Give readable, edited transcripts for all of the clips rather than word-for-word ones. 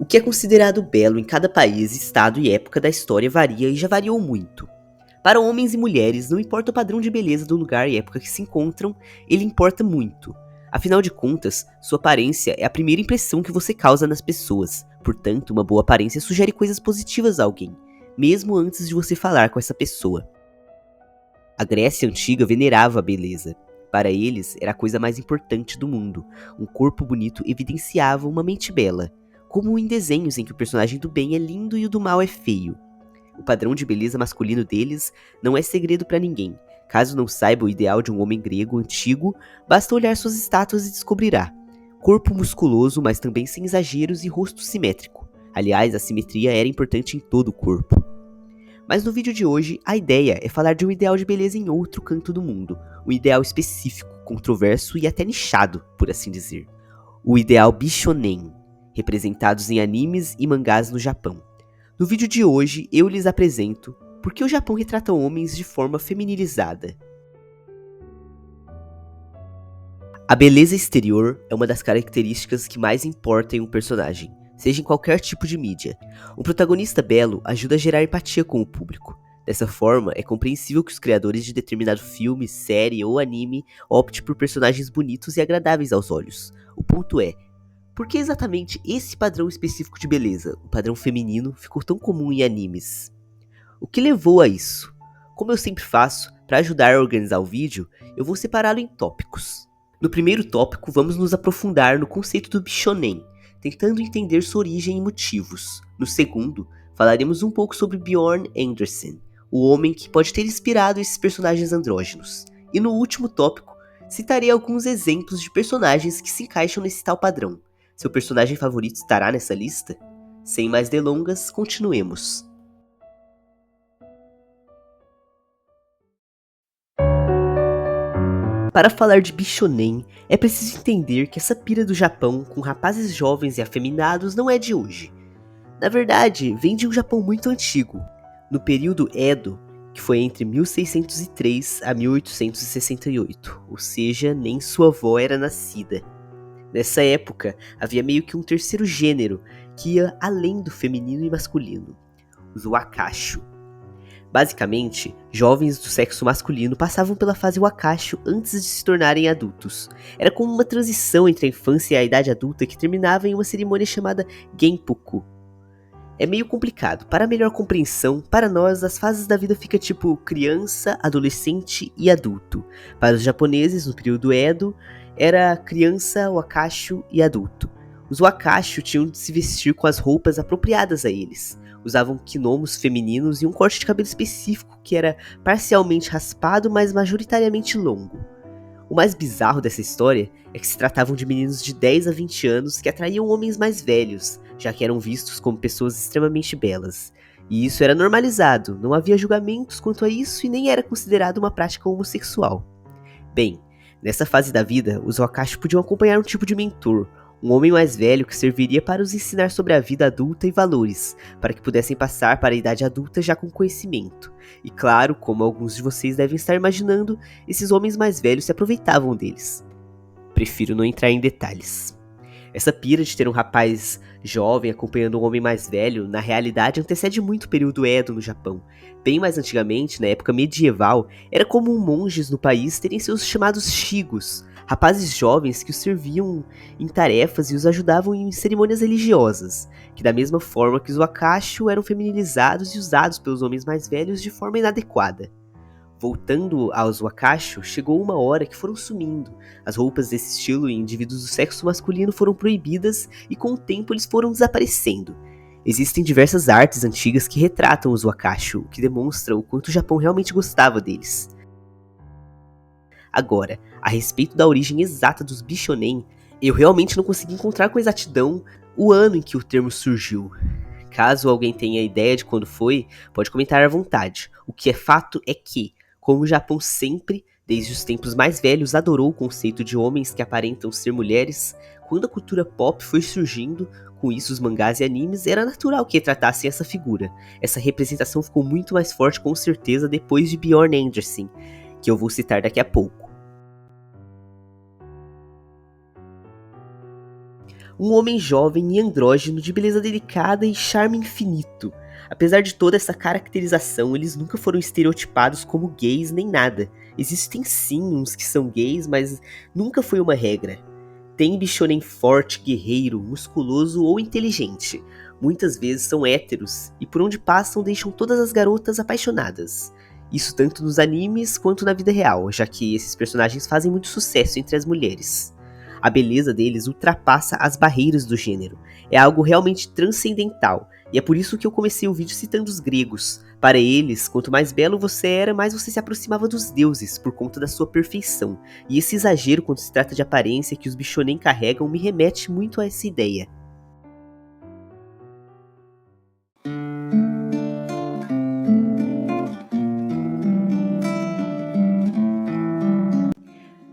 O que é considerado belo em cada país, estado e época da história varia e já variou muito. Para homens e mulheres, não importa o padrão de beleza do lugar e época que se encontram, ele importa muito. Afinal de contas, sua aparência é a primeira impressão que você causa nas pessoas. Portanto, uma boa aparência sugere coisas positivas a alguém, mesmo antes de você falar com essa pessoa. A Grécia Antiga venerava a beleza. Para eles, era a coisa mais importante do mundo. Um corpo bonito evidenciava uma mente bela, como em desenhos em que o personagem do bem é lindo e o do mal é feio. O padrão de beleza masculino deles não é segredo para ninguém. Caso não saiba o ideal de um homem grego antigo, basta olhar suas estátuas e descobrirá. Corpo musculoso, mas também sem exageros, e rosto simétrico. Aliás, a simetria era importante em todo o corpo. Mas no vídeo de hoje, a ideia é falar de um ideal de beleza em outro canto do mundo. Um ideal específico, controverso e até nichado, por assim dizer. O ideal Bishonen, representados em animes e mangás no Japão. No vídeo de hoje, eu lhes apresento por que o Japão retrata homens de forma feminilizada. A beleza exterior é uma das características que mais importa em um personagem, seja em qualquer tipo de mídia. Um protagonista belo ajuda a gerar empatia com o público. Dessa forma, é compreensível que os criadores de determinado filme, série ou anime optem por personagens bonitos e agradáveis aos olhos. O ponto é, por que exatamente esse padrão específico de beleza, o padrão feminino, ficou tão comum em animes? O que levou a isso? Como eu sempre faço, para ajudar a organizar o vídeo, eu vou separá-lo em tópicos. No primeiro tópico, vamos nos aprofundar no conceito do Bishonen, tentando entender sua origem e motivos. No segundo, falaremos um pouco sobre Bjorn Anderson, o homem que pode ter inspirado esses personagens andrógenos. E no último tópico, citarei alguns exemplos de personagens que se encaixam nesse tal padrão. Seu personagem favorito estará nessa lista? Sem mais delongas, continuemos. Para falar de Bishonen, é preciso entender que essa pira do Japão com rapazes jovens e afeminados não é de hoje. Na verdade, vem de um Japão muito antigo. No período Edo, que foi entre 1603 a 1868, ou seja, nem sua avó era nascida. Nessa época, havia meio que um terceiro gênero, que ia além do feminino e masculino, os wakacho. Basicamente, jovens do sexo masculino passavam pela fase wakacho antes de se tornarem adultos. Era como uma transição entre a infância e a idade adulta que terminava em uma cerimônia chamada Genpuku. É meio complicado, para melhor compreensão, para nós as fases da vida fica tipo criança, adolescente e adulto. Para os japoneses, no período Edo, era criança, wakacho e adulto. Os wakacho tinham de se vestir com as roupas apropriadas a eles. Usavam kimonos femininos e um corte de cabelo específico que era parcialmente raspado, mas majoritariamente longo. O mais bizarro dessa história é que se tratavam de meninos de 10 a 20 anos que atraíam homens mais velhos, já que eram vistos como pessoas extremamente belas. E isso era normalizado, não havia julgamentos quanto a isso e nem era considerado uma prática homossexual. Bem, nessa fase da vida, os wakashi podiam acompanhar um tipo de mentor, um homem mais velho que serviria para os ensinar sobre a vida adulta e valores, para que pudessem passar para a idade adulta já com conhecimento. E claro, como alguns de vocês devem estar imaginando, esses homens mais velhos se aproveitavam deles. Prefiro não entrar em detalhes. Essa pira de ter um rapaz jovem acompanhando um homem mais velho, na realidade antecede muito o período Edo no Japão. Bem mais antigamente, na época medieval, era comum monges no país terem seus chamados shigos, rapazes jovens que os serviam em tarefas e os ajudavam em cerimônias religiosas, que da mesma forma que os wakashi eram feminilizados e usados pelos homens mais velhos de forma inadequada. Voltando aos wakashi, chegou uma hora que foram sumindo. As roupas desse estilo em indivíduos do sexo masculino foram proibidas e com o tempo eles foram desaparecendo. Existem diversas artes antigas que retratam os wakashi, o que demonstra o quanto o Japão realmente gostava deles. Agora, a respeito da origem exata dos Bishonen, eu realmente não consegui encontrar com exatidão o ano em que o termo surgiu. Caso alguém tenha ideia de quando foi, pode comentar à vontade. O que é fato é que, como o Japão sempre, desde os tempos mais velhos, adorou o conceito de homens que aparentam ser mulheres, quando a cultura pop foi surgindo, com isso os mangás e animes, era natural que retratassem essa figura. Essa representação ficou muito mais forte com certeza depois de Bjorn Anderson, que eu vou citar daqui a pouco. Um homem jovem e andrógeno de beleza delicada e charme infinito. Apesar de toda essa caracterização, eles nunca foram estereotipados como gays nem nada. Existem sim uns que são gays, mas nunca foi uma regra. Tem bichonem forte, guerreiro, musculoso ou inteligente. Muitas vezes são héteros e por onde passam deixam todas as garotas apaixonadas. Isso tanto nos animes quanto na vida real, já que esses personagens fazem muito sucesso entre as mulheres. A beleza deles ultrapassa as barreiras do gênero. É algo realmente transcendental, e é por isso que eu comecei o vídeo citando os gregos. Para eles, quanto mais belo você era, mais você se aproximava dos deuses, por conta da sua perfeição. E esse exagero quando se trata de aparência que os bichonem carregam me remete muito a essa ideia.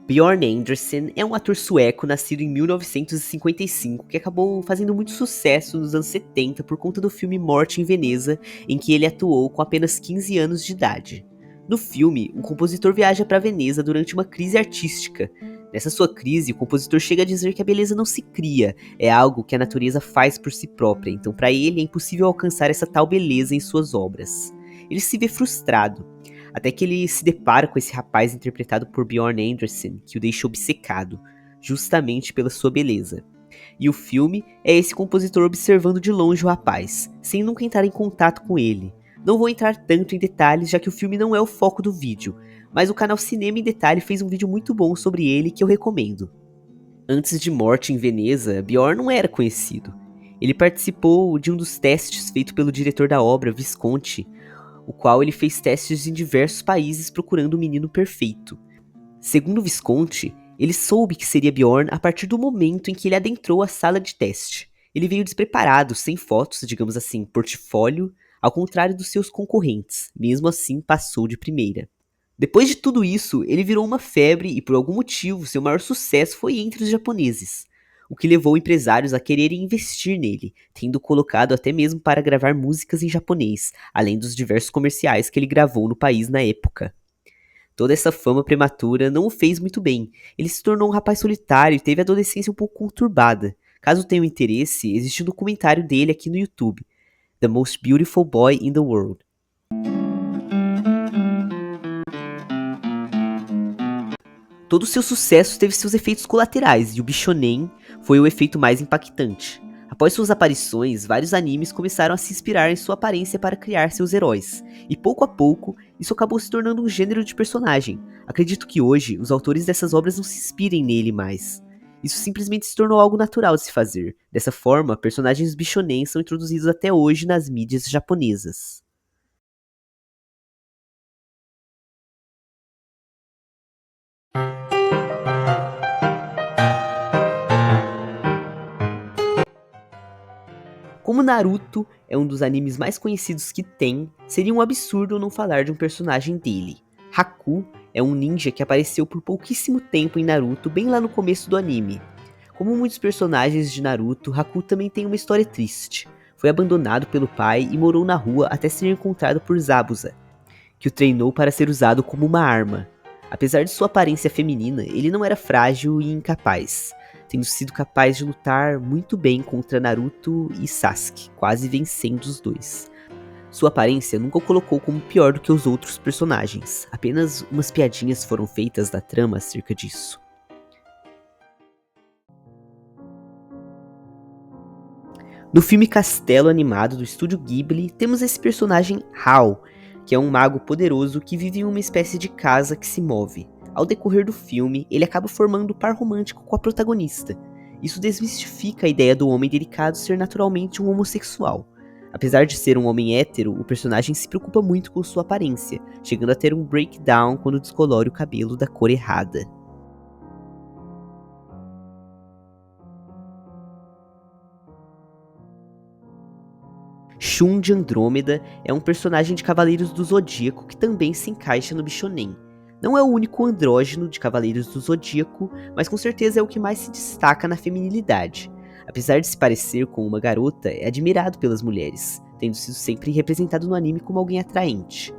Bjorn Andersen é um ator sueco nascido em 1955 que acabou fazendo muito sucesso nos anos 70 por conta do filme Morte em Veneza, em que ele atuou com apenas 15 anos de idade. No filme, um compositor viaja para Veneza durante uma crise artística. Nessa sua crise, o compositor chega a dizer que a beleza não se cria, é algo que a natureza faz por si própria, então para ele é impossível alcançar essa tal beleza em suas obras. Ele se vê frustrado, até que ele se depara com esse rapaz interpretado por Bjorn Andersen, que o deixa obcecado, justamente pela sua beleza. E o filme é esse compositor observando de longe o rapaz, sem nunca entrar em contato com ele. Não vou entrar tanto em detalhes, já que o filme não é o foco do vídeo, mas o canal Cinema em Detalhe fez um vídeo muito bom sobre ele que eu recomendo. Antes de Morte em Veneza, Bjorn não era conhecido. Ele participou de um dos testes feito pelo diretor da obra, Visconti, o qual ele fez testes em diversos países procurando o menino perfeito. Segundo Visconti, ele soube que seria Bjorn a partir do momento em que ele adentrou a sala de teste. Ele veio despreparado, sem fotos, digamos assim, portfólio, ao contrário dos seus concorrentes, mesmo assim passou de primeira. Depois de tudo isso, ele virou uma febre e por algum motivo seu maior sucesso foi entre os japoneses, o que levou empresários a quererem investir nele, tendo colocado até mesmo para gravar músicas em japonês, além dos diversos comerciais que ele gravou no país na época. Toda essa fama prematura não o fez muito bem. Ele se tornou um rapaz solitário e teve a adolescência um pouco conturbada. Caso tenham interesse, existe um documentário dele aqui no YouTube, The Most Beautiful Boy in the World. Todo o seu sucesso teve seus efeitos colaterais, e o Bichonen foi o efeito mais impactante. Após suas aparições, vários animes começaram a se inspirar em sua aparência para criar seus heróis, e pouco a pouco, isso acabou se tornando um gênero de personagem. Acredito que hoje, os autores dessas obras não se inspirem nele mais. Isso simplesmente se tornou algo natural de se fazer. Dessa forma, personagens Bichonen são introduzidos até hoje nas mídias japonesas. Como Naruto é um dos animes mais conhecidos que tem, seria um absurdo não falar de um personagem dele. Haku é um ninja que apareceu por pouquíssimo tempo em Naruto, bem lá no começo do anime. Como muitos personagens de Naruto, Haku também tem uma história triste. Foi abandonado pelo pai e morou na rua até ser encontrado por Zabuza, que o treinou para ser usado como uma arma. Apesar de sua aparência feminina, ele não era frágil e incapaz, tendo sido capaz de lutar muito bem contra Naruto e Sasuke, quase vencendo os dois. Sua aparência nunca o colocou como pior do que os outros personagens, apenas umas piadinhas foram feitas da trama acerca disso. No filme Castelo Animado do estúdio Ghibli, temos esse personagem Hao, que é um mago poderoso que vive em uma espécie de casa que se move. Ao decorrer do filme, ele acaba formando um par romântico com a protagonista. Isso desmistifica a ideia do homem delicado ser naturalmente um homossexual. Apesar de ser um homem hétero, o personagem se preocupa muito com sua aparência, chegando a ter um breakdown quando descolore o cabelo da cor errada. Shun de Andrômeda é um personagem de Cavaleiros do Zodíaco que também se encaixa no Bichonen. Não é o único andrógeno de Cavaleiros do Zodíaco, mas com certeza é o que mais se destaca na feminilidade. Apesar de se parecer com uma garota, é admirado pelas mulheres, tendo sido sempre representado no anime como alguém atraente.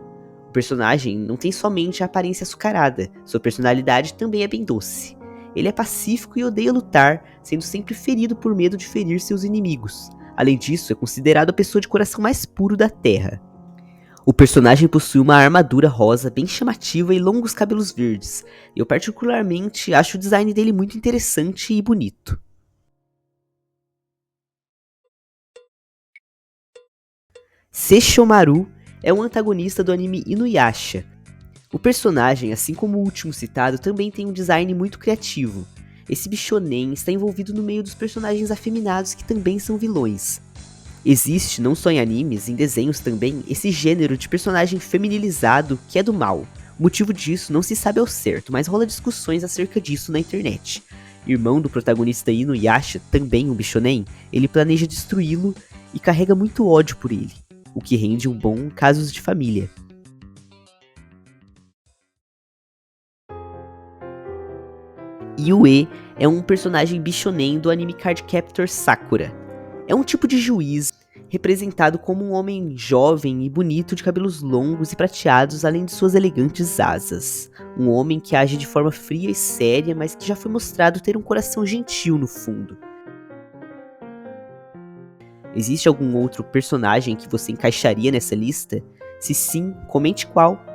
O personagem não tem somente a aparência açucarada, sua personalidade também é bem doce. Ele é pacífico e odeia lutar, sendo sempre ferido por medo de ferir seus inimigos. Além disso, é considerado a pessoa de coração mais puro da Terra. O personagem possui uma armadura rosa bem chamativa e longos cabelos verdes. Eu particularmente acho o design dele muito interessante e bonito. Sesshomaru é um antagonista do anime Inuyasha. O personagem, assim como o último citado, também tem um design muito criativo. Esse bichonen está envolvido no meio dos personagens afeminados que também são vilões. Existe, não só em animes, em desenhos também, esse gênero de personagem feminilizado que é do mal. O motivo disso não se sabe ao certo, mas rola discussões acerca disso na internet. Irmão do protagonista Inuyasha, também um bichonen, ele planeja destruí-lo e carrega muito ódio por ele, o que rende um bom casos de família. Yue é um personagem bichonen do anime Cardcaptor Sakura. É um tipo de juiz representado como um homem jovem e bonito de cabelos longos e prateados, além de suas elegantes asas. Um homem que age de forma fria e séria, mas que já foi mostrado ter um coração gentil no fundo. Existe algum outro personagem que você encaixaria nessa lista? Se sim, comente qual.